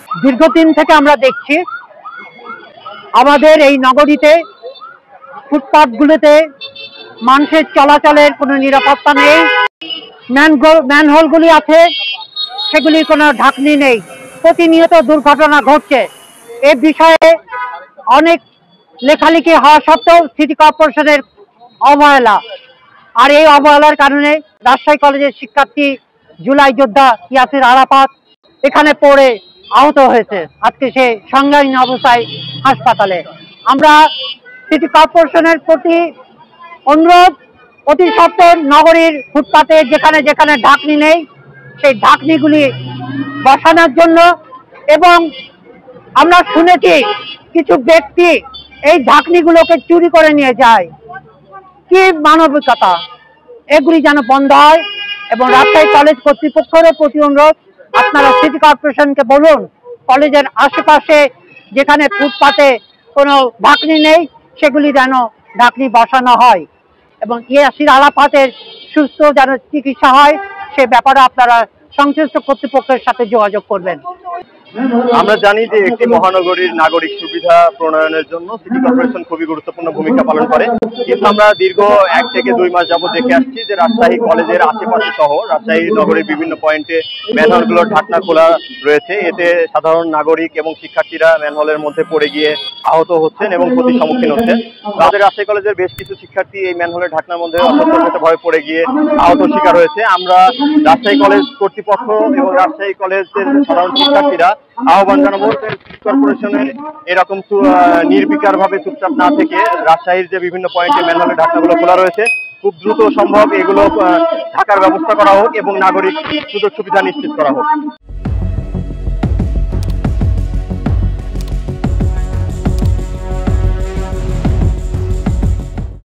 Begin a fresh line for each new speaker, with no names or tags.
দীর্ঘদিন থেকে আমরা দেখছি আমাদের এই নগরীতে ফুটপাথগুলোতে মানুষের চলাচলের কোনো নিরাপত্তা নেই। ম্যানহোলগুলি আছে, সেগুলির কোনো ঢাকনি নেই। প্রতিনিয়ত দুর্ঘটনা ঘটছে। এ বিষয়ে অনেক লেখালেখি হওয়া সত্ত্বেও সিটি কর্পোরেশনের অবহেলা, আর এই অবহেলার কারণে রাজশাহী কলেজের শিক্ষার্থী জুলাই যোদ্ধা ইয়াসির আরাফাত এখানে পড়ে আহত হয়েছে। আজকে সে সংজ্ঞাহীন অবস্থায় হাসপাতালে। আমরা সিটি কর্পোরেশনের প্রতি অনুরোধ, অতি সত্বর নগরীর ফুটপাতে যেখানে যেখানে ঢাকনি নেই সেই ঢাকনিগুলি বসানোর জন্য। এবং আমরা শুনেছি কিছু ব্যক্তি এই ঢাকনিগুলোকে চুরি করে নিয়ে যায়। কি মানবিকতা! এগুলি যেন বন্ধ হয়। এবং রাজশাহী কলেজ কর্তৃপক্ষেরও প্রতি অনুরোধ, আপনারা সিটি কর্পোরেশনকে বলুন কলেজের আশেপাশে যেখানে ফুটপাতে কোনো ঢাকনি নেই সেগুলি যেন ঢাকনি বসানো হয় এবং ইয়াসির আরাফাতের সুস্থ যেন চিকিৎসা হয় সে ব্যাপারে আপনারা সংশ্লিষ্ট কর্তৃপক্ষের সাথে যোগাযোগ করবেন।
আমরা জানি যে একটি মহানগরীর নাগরিক সুবিধা প্রণয়নের জন্য সিটি কর্পোরেশন খুবই গুরুত্বপূর্ণ ভূমিকা পালন করে, কিন্তু আমরা দীর্ঘ 1 থেকে 2 মাস যাবত দেখে আসছি যে রাজশাহী কলেজের আশেপাশে সহ রাজশাহী নগরের বিভিন্ন পয়েন্টে ম্যানহোলগুলোর ঢাকনা খোলা রয়েছে। এতে সাধারণ নাগরিক এবং শিক্ষার্থীরা ম্যানহোলের মধ্যে পড়ে গিয়ে আহত হচ্ছেন এবং ক্ষতির সম্মুখীন হচ্ছেন। আমাদের রাজশাহী কলেজের বেশ কিছু শিক্ষার্থী এই ম্যানহোলের ঢাকনার মধ্যে অসতর্কভাবে পড়ে গিয়ে আহত শিকার হয়েছে। আমরা রাজশাহী কলেজ কর্তৃপক্ষ এবং রাজশাহী কলেজের সাধারণ শিক্ষার্থীরা আহ্বান জানাবো কর্পোরেশনের এরকম নির্বিকার ভাবে চুপচাপ না থেকে রাজশাহীর যে বিভিন্ন পয়েন্টে ম্যানহোলের ঢাকনাগুলো খোলা রয়েছে খুব দ্রুত সম্ভব এগুলো ঢাকার ব্যবস্থা করা হোক এবং নাগরিক সুযোগ সুবিধা নিশ্চিত করা হোক।